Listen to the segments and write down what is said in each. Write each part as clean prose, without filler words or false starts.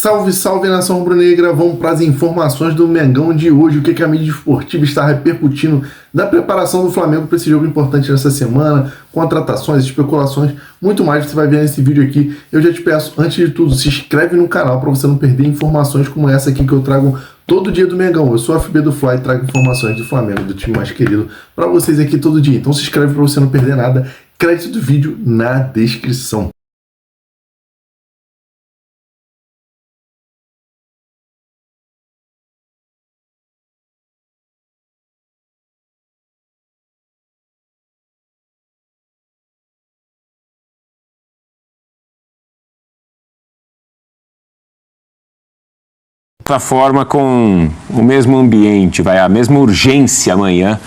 Salve, salve, nação rubro-negra! Vamos para as informações do Mengão de hoje. O que a mídia esportiva está repercutindo da preparação do Flamengo para esse jogo importante nessa semana, contratações, especulações, muito mais você vai ver nesse vídeo aqui. Eu já te peço, antes de tudo, se inscreve no canal para você não perder informações como essa aqui que eu trago todo dia do Mengão. Eu sou a FB do Fly e trago informações do Flamengo, do time mais querido, para vocês aqui todo dia. Então se inscreve para você não perder nada. Crédito do vídeo na descrição. Outra forma com o mesmo ambiente, a mesma urgência amanhã.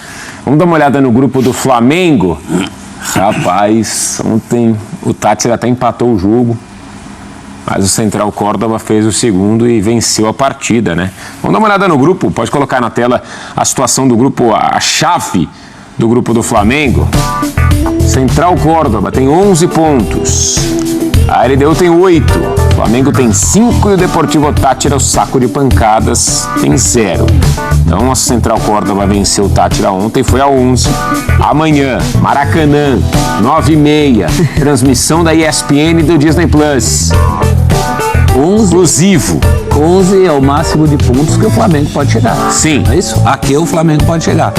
Vamos dar uma olhada no grupo do Flamengo. Rapaz, ontem o Táchira até empatou o jogo, mas o Central Córdoba fez o segundo e venceu a partida, né? Vamos dar uma olhada no grupo, pode colocar na tela a situação do grupo, a chave do grupo do Flamengo. Central Córdoba tem 11 pontos, a LDU tem 8. O Flamengo tem 5 e o Deportivo Táchira, o saco de pancadas, tem 0. Então a Central Córdoba venceu o Táchira ontem, foi a 11. Amanhã, Maracanã, 9h30, transmissão da ESPN e do Disney Plus. 11, exclusivo. 11 é o máximo de pontos que o Flamengo pode chegar. Sim. É isso? Aqui o Flamengo pode chegar.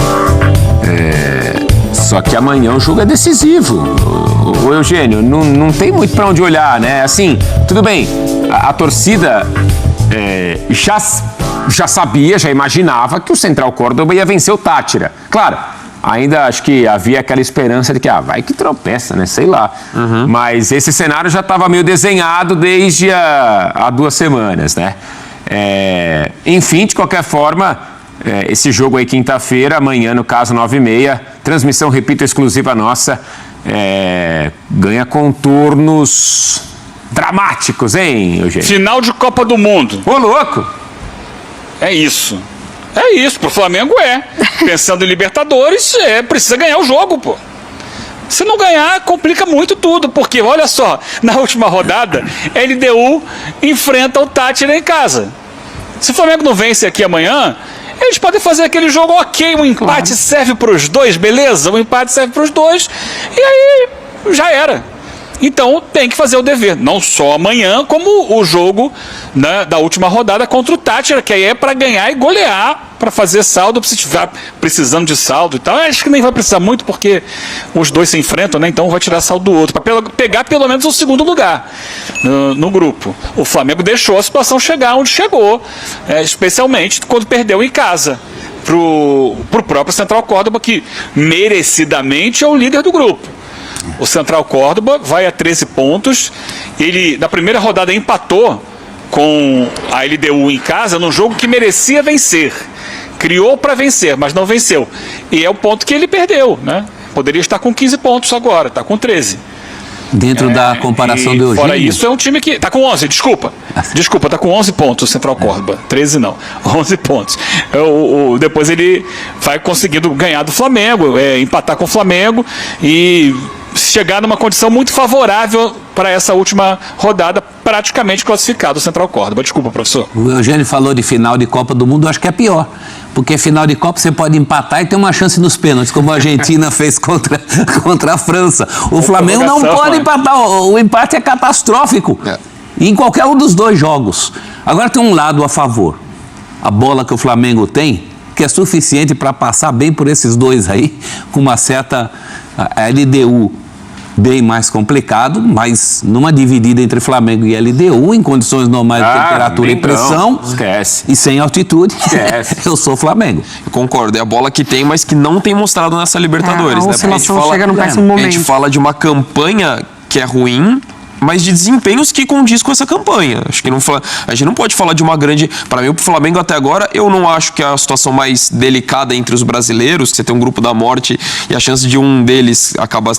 Só que amanhã o jogo é decisivo. O Eugênio, não tem muito pra onde olhar, né? Assim, tudo bem, a torcida já sabia, já imaginava que o Central Córdoba ia vencer o Táchira. Claro, ainda acho que havia aquela esperança de que, vai que tropeça, né? Sei lá. Uhum. Mas esse cenário já estava meio desenhado desde há 2 semanas, né? Enfim, de qualquer forma, esse jogo aí quinta-feira, amanhã, no caso, 9h30, transmissão, repito, exclusiva nossa, ganha contornos dramáticos, hein, Eugênio? Final de Copa do Mundo. Ô, louco! É isso. É isso, pro Flamengo Pensando em Libertadores, precisa ganhar o jogo, pô. Se não ganhar, complica muito tudo, porque, olha só, na última rodada, LDU enfrenta o Táchira em casa. Se o Flamengo não vence aqui amanhã, eles podem fazer aquele jogo ok, um empate serve para os dois, beleza? Um empate serve para os dois, e aí já era. Então tem que fazer o dever, não só amanhã, como o jogo, né, da última rodada contra o Táchira, que aí é para ganhar e golear, para fazer saldo, se estiver precisando de saldo e tal. Acho que nem vai precisar muito, porque os dois se enfrentam, né? Então vai tirar saldo do outro, para pegar pelo menos o segundo lugar no grupo. O Flamengo deixou a situação chegar onde chegou, especialmente quando perdeu em casa pro próprio Central Córdoba, que merecidamente é o líder do grupo. O Central Córdoba vai a 13 pontos. Ele, na primeira rodada, empatou com a LDU em casa num jogo que merecia vencer. Criou para vencer, mas não venceu. E é o ponto que ele perdeu, né? Poderia estar com 15 pontos agora, está com 13. Dentro da comparação do Eugênio. Fora isso, é um time que... Está com 11, desculpa, está com 11 pontos o Central Córdoba. 13 não, 11 pontos. Depois ele vai conseguindo ganhar do Flamengo, empatar com o Flamengo e chegar numa condição muito favorável para essa última rodada, praticamente classificado o Central Córdoba. Desculpa, professor. O Eugênio falou de final de Copa do Mundo, eu acho que é pior. Porque final de Copa você pode empatar e ter uma chance nos pênaltis, como a Argentina fez contra a França. O Flamengo não pode empatar, o empate é catastrófico em qualquer um dos dois jogos. Agora tem um lado a favor. A bola que o Flamengo tem, que é suficiente para passar bem por esses dois aí, com uma certa LDU bem mais complicado, mas numa dividida entre Flamengo e LDU, em condições normais de temperatura e pressão, esquece. E sem altitude, eu sou Flamengo. Eu concordo, é a bola que tem, mas que não tem mostrado nessa Libertadores. A oscilação chega no péssimo momento. A gente fala de uma campanha que é ruim, mas de desempenhos que condiz com essa campanha. Acho que a gente não pode falar de uma grande... Para mim, o Flamengo até agora, eu não acho que é a situação mais delicada entre os brasileiros, que você tem um grupo da morte e a chance de um deles acabar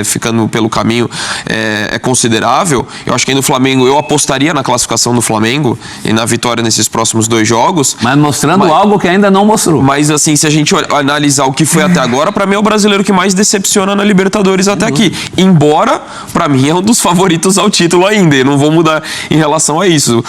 ficando pelo caminho é considerável. Eu acho que ainda o Flamengo, eu apostaria na classificação do Flamengo e na vitória nesses próximos 2 jogos. Mas mostrando algo que ainda não mostrou. Mas assim, se a gente analisar o que foi até agora, para mim é o brasileiro que mais decepciona na Libertadores até aqui. Embora, para mim, é um dos favoritos favoritos ao título ainda, e não vão mudar em relação a isso.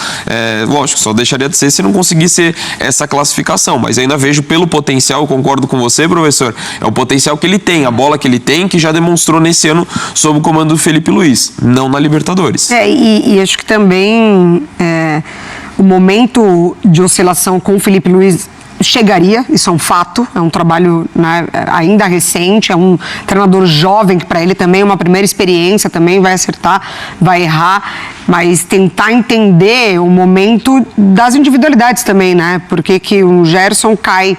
Lógico, só deixaria de ser se não conseguisse essa classificação, mas ainda vejo pelo potencial, eu concordo com você, professor, é o potencial que ele tem, a bola que ele tem, que já demonstrou nesse ano sob o comando do Felipe Luiz, não na Libertadores. E acho que também o momento de oscilação com o Felipe Luiz chegaria, isso é um fato, é um trabalho, né, ainda recente, é um treinador jovem que para ele também é uma primeira experiência, também vai acertar, vai errar, mas tentar entender o momento das individualidades também, né? Por que o Gerson cai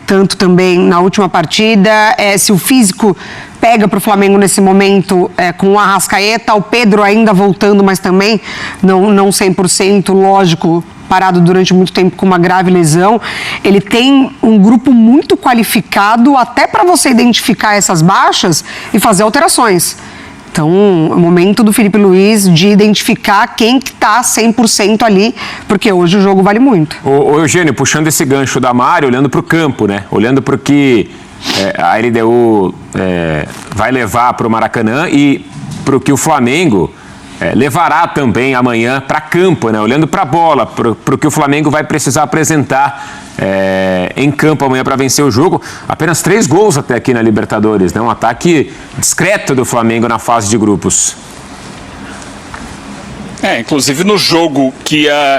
tanto também na última partida, se o físico pega para o Flamengo nesse momento com o Arrascaeta, o Pedro ainda voltando, mas também não 100%, lógico, parado durante muito tempo com uma grave lesão. Ele tem um grupo muito qualificado até para você identificar essas baixas e fazer alterações. Então, o momento do Felipe Luiz de identificar quem que está 100% ali, porque hoje o jogo vale muito. Ô Eugênio, puxando esse gancho da Mari, olhando para o campo, né? Olhando para o que a LDU vai levar para o Maracanã e para o que o Flamengo levará também amanhã para campo, né? Olhando para a bola, para o que o Flamengo vai precisar apresentar em campo amanhã para vencer o jogo. Apenas 3 gols até aqui na Libertadores, né? Um ataque discreto do Flamengo na fase de grupos. Inclusive no jogo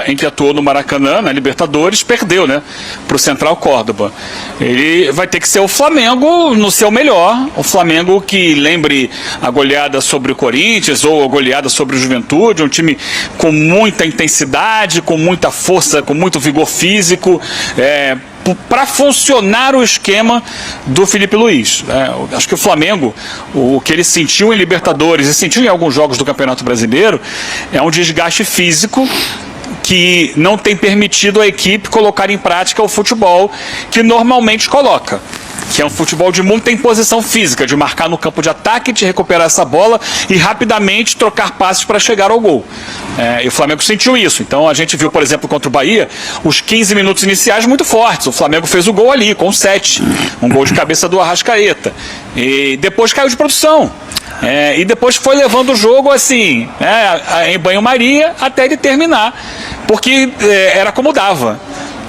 em que atuou no Maracanã, na Libertadores, perdeu, né? Para o Central Córdoba. Ele vai ter que ser o Flamengo no seu melhor. O Flamengo que lembre a goleada sobre o Corinthians ou a goleada sobre o Juventude. Um time com muita intensidade, com muita força, com muito vigor físico. Para funcionar o esquema do Felipe Luiz. Acho que o Flamengo, o que ele sentiu em Libertadores e sentiu em alguns jogos do Campeonato Brasileiro, é um desgaste físico que não tem permitido a equipe colocar em prática o futebol que normalmente coloca, que é um futebol de muita imposição física, de marcar no campo de ataque, de recuperar essa bola e rapidamente trocar passes para chegar ao gol. E o Flamengo sentiu isso. Então a gente viu, por exemplo, contra o Bahia, os 15 minutos iniciais muito fortes. O Flamengo fez o gol ali, com 7. Um gol de cabeça do Arrascaeta. E depois caiu de produção. E depois foi levando o jogo assim, em banho-maria, até ele terminar. Porque era como dava.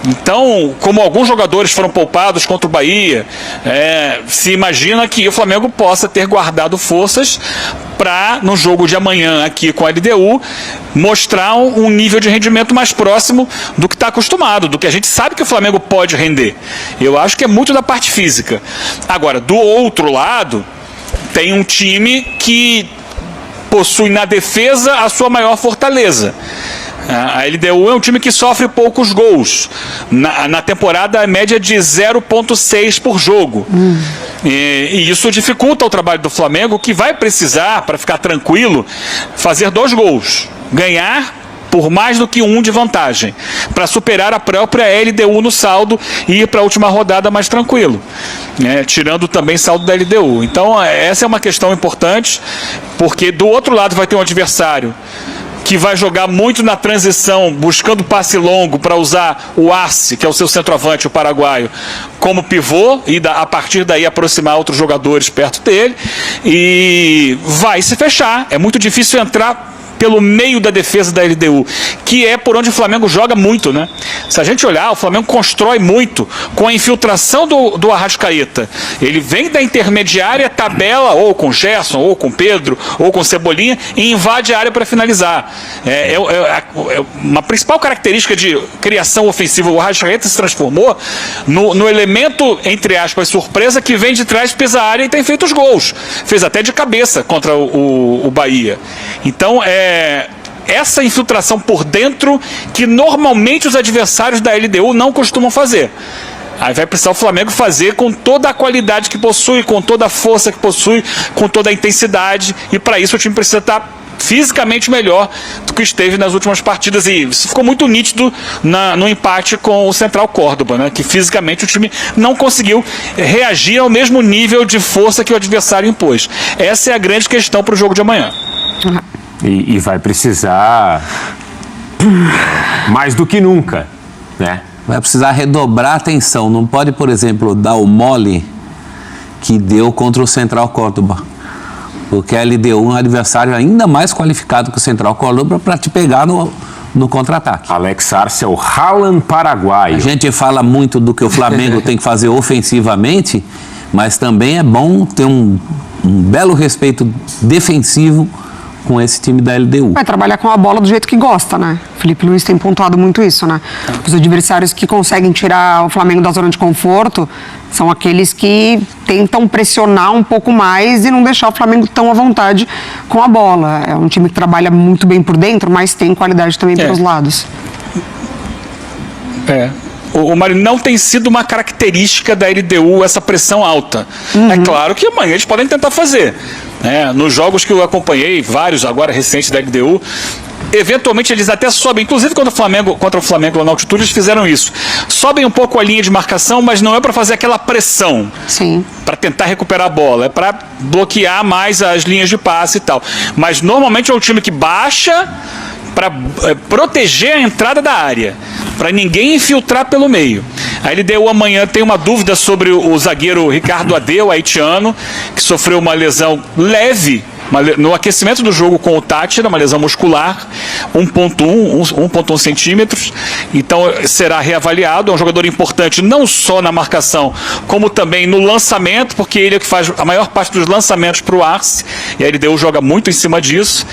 Então, como alguns jogadores foram poupados contra o Bahia, se imagina que o Flamengo possa ter guardado forças para, no jogo de amanhã aqui com a LDU, mostrar um nível de rendimento mais próximo do que está acostumado, do que a gente sabe que o Flamengo pode render. Eu acho que é muito da parte física. Agora, do outro lado, tem um time que possui na defesa a sua maior fortaleza. A LDU é um time que sofre poucos gols. Na temporada, a média de 0,6 por jogo. E isso dificulta o trabalho do Flamengo, que vai precisar, para ficar tranquilo, fazer 2 gols. Ganhar por mais do que 1 de vantagem, para superar a própria LDU no saldo e ir para a última rodada mais tranquilo, tirando também saldo da LDU. Então, essa é uma questão importante, porque do outro lado vai ter um adversário que vai jogar muito na transição, buscando passe longo para usar o Arce, que é o seu centroavante, o paraguaio, como pivô e a partir daí aproximar outros jogadores perto dele, e vai se fechar. É muito difícil entrar pelo meio da defesa da LDU, que é por onde o Flamengo joga muito, né? Se a gente olhar, o Flamengo constrói muito com a infiltração do Arrascaeta. Ele vem da intermediária, tabela ou com Gerson, ou com Pedro, ou com Cebolinha e invade a área para finalizar. Uma principal característica de criação ofensiva. O Arrascaeta se transformou no elemento, entre aspas, surpresa, que vem de trás, pisa a área e tem feito os gols. Fez até de cabeça contra o Bahia. Então, essa infiltração por dentro que normalmente os adversários da LDU não costumam fazer. Aí vai precisar o Flamengo fazer com toda a qualidade que possui, com toda a força que possui, com toda a intensidade, e para isso o time precisa estar fisicamente melhor do que esteve nas últimas partidas, e isso ficou muito nítido no empate com o Central Córdoba, né? Que fisicamente o time não conseguiu reagir ao mesmo nível de força que o adversário impôs. Essa é a grande questão para o jogo de amanhã. E vai precisar mais do que nunca, né? Vai precisar redobrar a atenção. Não pode, por exemplo, dar o mole que deu contra o Central Córdoba. Porque a LDU é um adversário ainda mais qualificado que o Central Córdoba para te pegar no contra-ataque. Alex Arce é o Haaland paraguaio. A gente fala muito do que o Flamengo tem que fazer ofensivamente, mas também é bom ter um belo respeito defensivo com esse time da LDU. Vai trabalhar com a bola do jeito que gosta, né? O Felipe Luiz tem pontuado muito isso, né? Os adversários que conseguem tirar o Flamengo da zona de conforto são aqueles que tentam pressionar um pouco mais e não deixar o Flamengo tão à vontade com a bola. É um time que trabalha muito bem por dentro, mas tem qualidade também pelos lados. O Mário, não tem sido uma característica da LDU essa pressão alta. É claro que amanhã eles podem tentar fazer. Nos jogos que eu acompanhei, vários agora recentes da LDU, eventualmente eles até sobem, inclusive contra o Flamengo lá na altitude eles fizeram isso. Sobem um pouco a linha de marcação, mas não é para fazer aquela pressão. Sim. Para tentar recuperar a bola, é para bloquear mais as linhas de passe e tal. Mas normalmente é um time que baixa para proteger a entrada da área, para ninguém infiltrar pelo meio. A LDU amanhã tem uma dúvida sobre o zagueiro Ricardo Adeu, haitiano, que sofreu uma lesão leve no aquecimento do jogo com o Tátira, uma lesão muscular, 1,1 centímetros. Então será reavaliado. É um jogador importante não só na marcação, como também no lançamento, porque ele é que faz a maior parte dos lançamentos para o Arce, e a LDU joga muito em cima disso.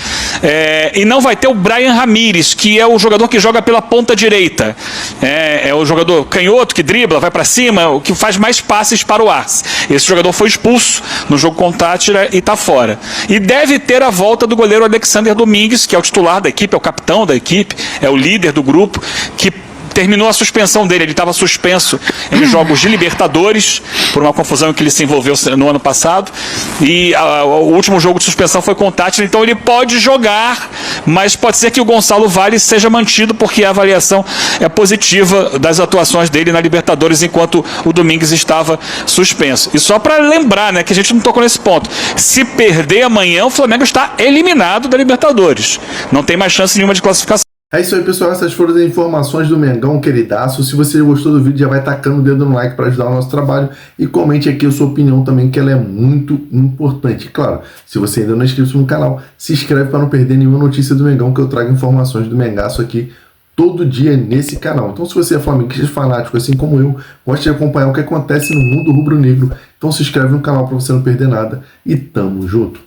E não vai ter o Brian Ramírez, que é o jogador que joga pela ponta direita. É o jogador canhoto que dribla, vai para cima, o que faz mais passes para o Arce. Esse jogador foi expulso no jogo com o Tátira e está fora. E deve ter a volta do goleiro Alexander Domingues, que é o titular da equipe, é o capitão da equipe, é o líder do grupo, que terminou a suspensão dele. Ele estava suspenso em jogos de Libertadores por uma confusão em que ele se envolveu no ano passado, e o último jogo de suspensão foi com o Tátira. Então ele pode jogar, mas pode ser que o Gonçalo Vale seja mantido, porque a avaliação é positiva das atuações dele na Libertadores enquanto o Domingues estava suspenso. E só para lembrar, que a gente não tocou nesse ponto, se perder amanhã o Flamengo está eliminado da Libertadores, não tem mais chance nenhuma de classificação. É isso aí, pessoal. Essas foram as informações do Mengão, queridaço. Se você gostou do vídeo, já vai tacando o dedo no like para ajudar o nosso trabalho. E comente aqui a sua opinião também, que ela é muito importante. Claro, se você ainda não é inscrito no canal, se inscreve para não perder nenhuma notícia do Mengão, que eu trago informações do Mengaço aqui todo dia nesse canal. Então, se você é flamenguista fanático, assim como eu, gosta de acompanhar o que acontece no mundo rubro-negro, então se inscreve no canal para você não perder nada. E tamo junto.